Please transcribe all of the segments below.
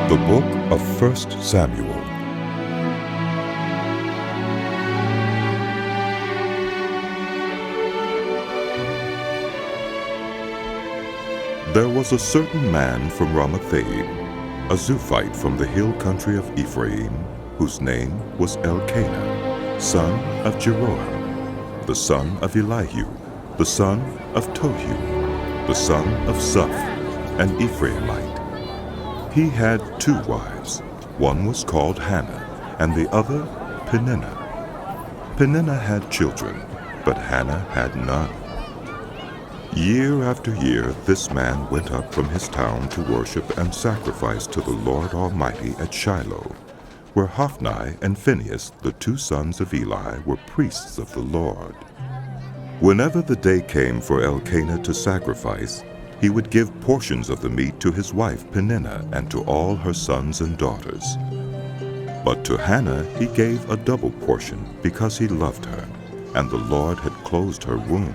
The Book of 1 Samuel. There was a certain man from Ramathaim, a Zuphite from the hill country of Ephraim, whose name was Elkanah, son of Jeroham, the son of Elihu, the son of Tohu, the son of Zuph, an Ephraimite. He had 2 wives. One was called Hannah, and the other Peninnah. Peninnah had children, but Hannah had none. Year after year, this man went up from his town to worship and sacrifice to the Lord Almighty at Shiloh, where Hophni and Phinehas, the 2 sons of Eli, were priests of the Lord. Whenever the day came for Elkanah to sacrifice, he would give portions of the meat to his wife Peninnah and to all her sons and daughters. But to Hannah he gave a double portion because he loved her, and the Lord had closed her womb.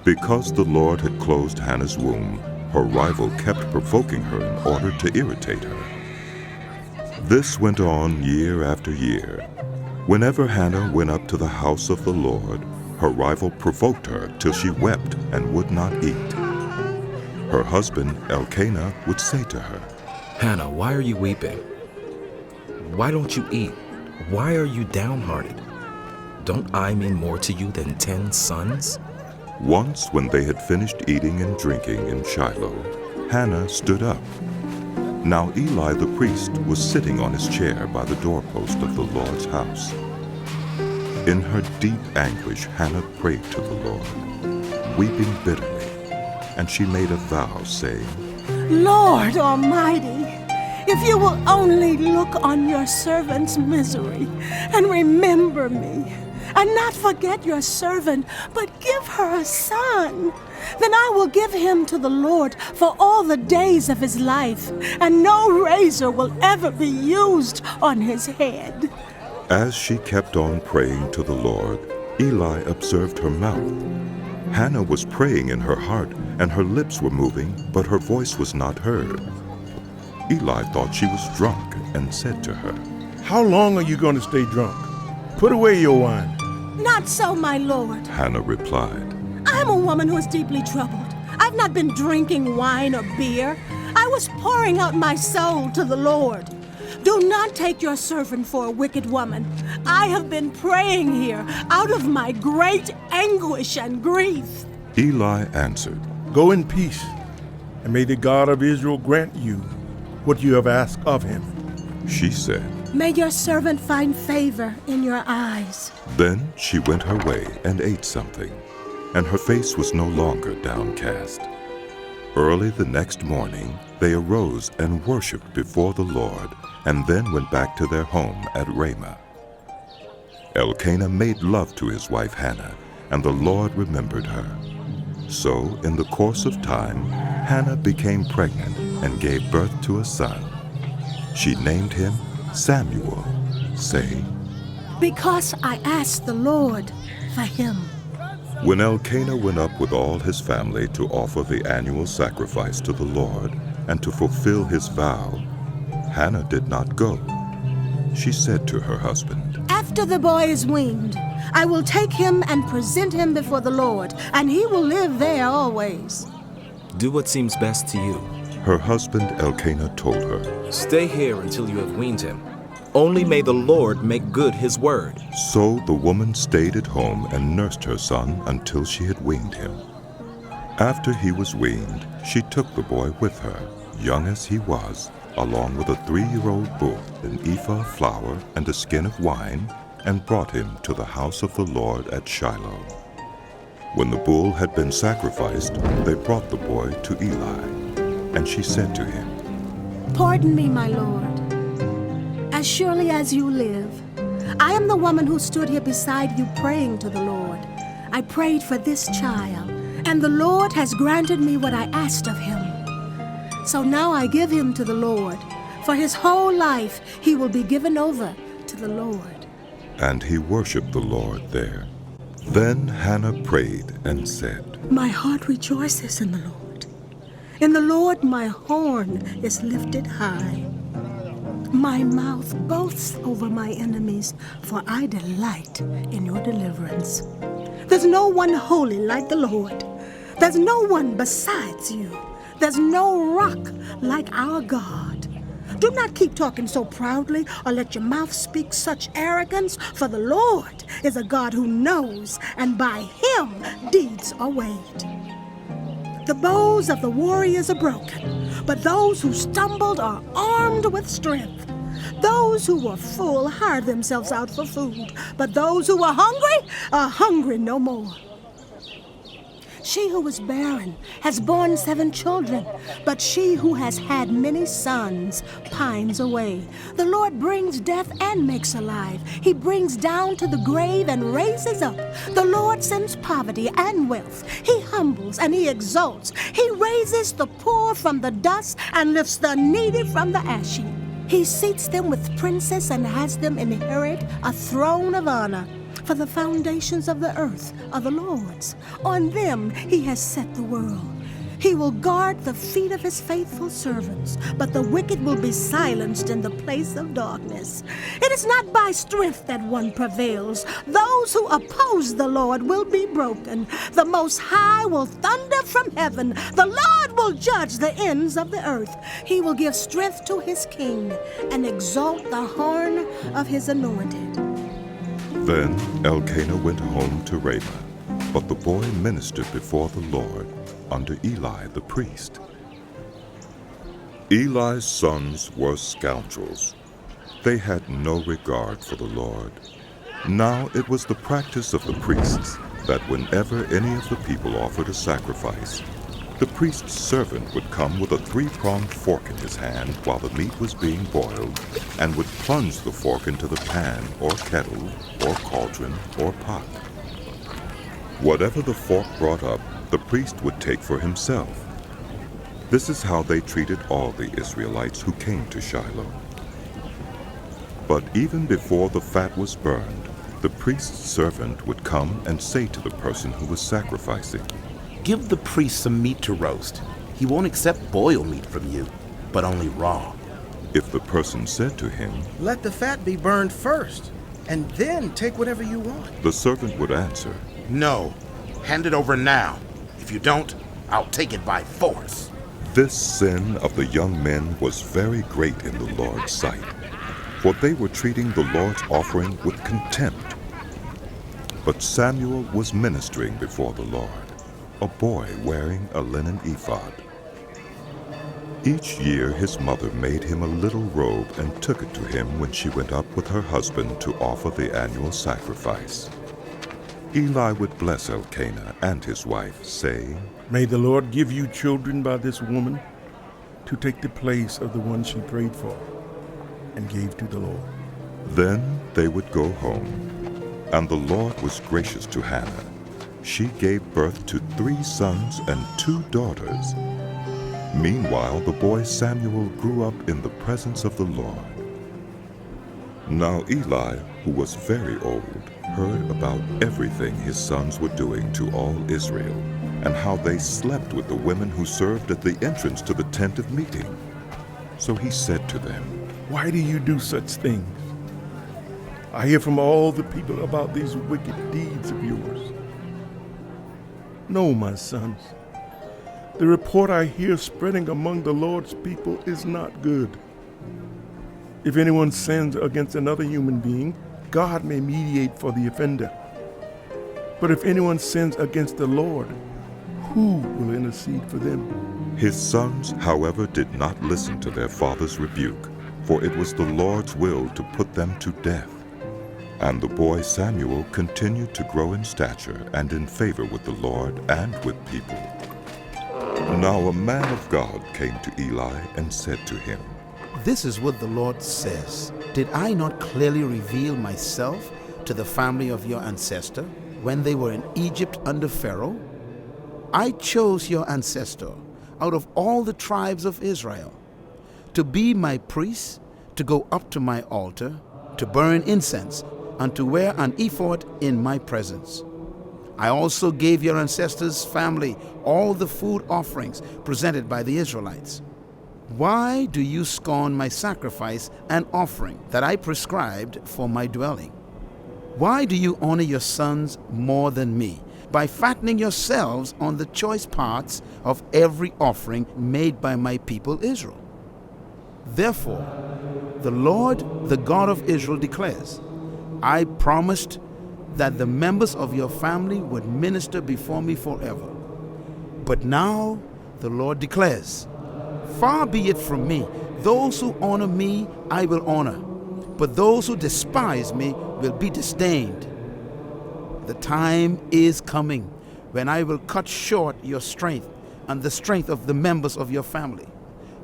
Because the Lord had closed Hannah's womb, her rival kept provoking her in order to irritate her. This went on year after year. Whenever Hannah went up to the house of the Lord, her rival provoked her till she wept and would not eat. Her husband, Elkanah, would say to her, "Hannah, why are you weeping? Why don't you eat? Why are you downhearted? Don't I mean more to you than 10 sons?" Once, when they had finished eating and drinking in Shiloh, Hannah stood up. Now Eli the priest was sitting on his chair by the doorpost of the Lord's house. In her deep anguish, Hannah prayed to the Lord, weeping bitterly, and she made a vow, saying, "Lord Almighty, if you will only look on your servant's misery and remember me, and not forget your servant, but give her a son, then I will give him to the Lord for all the days of his life, and no razor will ever be used on his head." As she kept on praying to the Lord, Eli observed her mouth. Hannah was praying in her heart, and her lips were moving, but her voice was not heard. Eli thought she was drunk and said to her, "How long are you going to stay drunk? Put away your wine." "Not so, my Lord. Hannah replied. I am a woman who is deeply troubled. I've not been drinking wine or beer. I was pouring out my soul to the Lord. Do not take your servant for a wicked woman. I have been praying here out of my great anguish and grief." Eli answered, Go in peace, and may the God of Israel grant you what you have asked of him. She said. "May your servant find favor in your eyes." Then she went her way and ate something, and her face was no longer downcast. Early the next morning, they arose and worshipped before the Lord, and then went back to their home at Ramah. Elkanah made love to his wife Hannah, and the Lord remembered her. So, in the course of time, Hannah became pregnant and gave birth to a son. She named him Samuel, saying, "Because I asked the Lord for him." When Elkanah went up with all his family to offer the annual sacrifice to the Lord and to fulfill his vow, Hannah did not go. She said to her husband, "After the boy is weaned, I will take him and present him before the Lord, and he will live there always." Do what seems best to you. Her husband Elkanah told her, Stay here until you have weaned him. Only may the Lord make good his word. So the woman stayed at home and nursed her son until she had weaned him. After he was weaned, she took the boy with her, young as he was, along with a 3-year-old bull, an ephah of flour, and a skin of wine, and brought him to the house of the Lord at Shiloh. When the bull had been sacrificed, they brought the boy to Eli, and she said to him, "Pardon me, my Lord. As surely as you live, I am the woman who stood here beside you praying to the Lord. I prayed for this child, and the Lord has granted me what I asked of him. So now I give him to the Lord. For his whole life he will be given over to the Lord." and he worshipped the Lord there. Then Hannah prayed and said, "My heart rejoices in the Lord, In the Lord my horn is lifted high. My mouth boasts over my enemies, for I delight in your deliverance. There's no one holy like the Lord. There's no one besides you. There's no rock like our God. Do not keep talking so proudly or let your mouth speak such arrogance, for the Lord is a God who knows, and by him deeds are weighed. The bows of the warriors are broken, but those who stumbled are armed with strength. Those who were full hired themselves out for food, but those who were hungry are hungry no more. She who was barren has borne 7 children, but she who has had many sons pines away. The Lord brings death and makes alive. He brings down to the grave and raises up. The Lord sends poverty and wealth. He humbles and he exalts. He raises the poor from the dust and lifts the needy from the ash heap. He seats them with princes and has them inherit a throne of honor. For the foundations of the earth are the Lord's. On them he has set the world. He will guard the feet of his faithful servants, but the wicked will be silenced in the place of darkness. It is not by strength that one prevails. Those who oppose the Lord will be broken. The Most High will thunder from heaven. The Lord will judge the ends of the earth. He will give strength to his king and exalt the horn of his anointed. Then Elkanah went home to Ramah, but the boy ministered before the Lord under Eli the priest. Eli's sons were scoundrels. They had no regard for the Lord. Now it was the practice of the priests that whenever any of the people offered a sacrifice, the priest's servant would come with a 3-pronged fork in his hand while the meat was being boiled, and would plunge the fork into the pan or kettle or cauldron or pot. Whatever the fork brought up, the priest would take for himself. This is how they treated all the Israelites who came to Shiloh. But even before the fat was burned, the priest's servant would come and say to the person who was sacrificing, "Give the priest some meat to roast. He won't accept boiled meat from you, but only raw." If the person said to him, "Let the fat be burned first, and then take whatever you want," the servant would answer, "No, hand it over now. If you don't, I'll take it by force." This sin of the young men was very great in the Lord's sight, for they were treating the Lord's offering with contempt. But Samuel was ministering before the Lord, a boy wearing a linen ephod. Each year his mother made him a little robe and took it to him when she went up with her husband to offer the annual sacrifice. Eli would bless Elkanah and his wife, saying, May the Lord give you children by this woman to take the place of the one she prayed for and gave to the Lord. Then they would go home, and the Lord was gracious to Hannah. She gave birth to 3 sons and 2 daughters. Meanwhile, the boy Samuel grew up in the presence of the Lord. Now Eli, who was very old, heard about everything his sons were doing to all Israel, and how they slept with the women who served at the entrance to the tent of meeting. So he said to them, Why do you do such things? I hear from all the people about these wicked deeds of yours. No, my sons, the report I hear spreading among the Lord's people is not good. If anyone sins against another human being, God may mediate for the offender. But if anyone sins against the Lord, who will intercede for them? His sons, however, did not listen to their father's rebuke, for it was the Lord's will to put them to death. And the boy Samuel continued to grow in stature and in favor with the Lord and with people. Now a man of God came to Eli and said to him, This is what the Lord says. Did I not clearly reveal myself to the family of your ancestor when they were in Egypt under Pharaoh? I chose your ancestor out of all the tribes of Israel to be my priest, to go up to my altar, to burn incense, and to wear an ephod in my presence. I also gave your ancestors' family all the food offerings presented by the Israelites. Why do you scorn my sacrifice and offering that I prescribed for my dwelling? Why do you honor your sons more than me by fattening yourselves on the choice parts of every offering made by my people Israel? Therefore, the Lord, the God of Israel, declares, I promised that the members of your family would minister before me forever. But now the Lord declares, far be it from me, those who honor me I will honor, but those who despise me will be disdained. The time is coming when I will cut short your strength and the strength of the members of your family,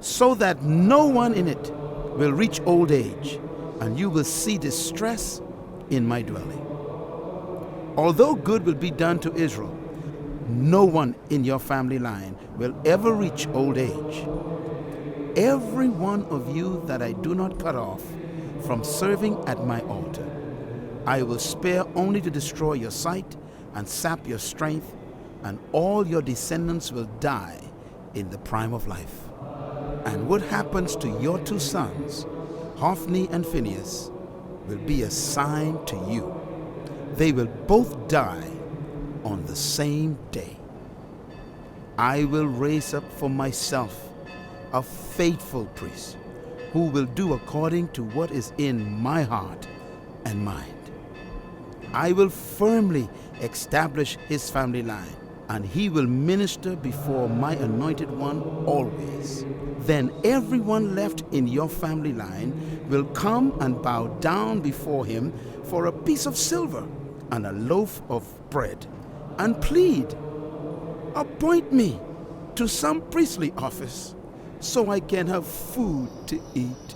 so that no one in it will reach old age, and you will see distress in my dwelling. Although good will be done to Israel, no one in your family line will ever reach old age. Every one of you that I do not cut off from serving at my altar, I will spare only to destroy your sight and sap your strength, and all your descendants will die in the prime of life. And what happens to your two sons, Hophni and Phinehas, will be a sign to you. They will both die on the same day. I will raise up for myself a faithful priest who will do according to what is in my heart and mind. I will firmly establish his family line, and he will minister before my anointed one always. Then everyone left in your family line will come and bow down before him for a piece of silver and a loaf of bread, and plead, appoint me to some priestly office so I can have food to eat.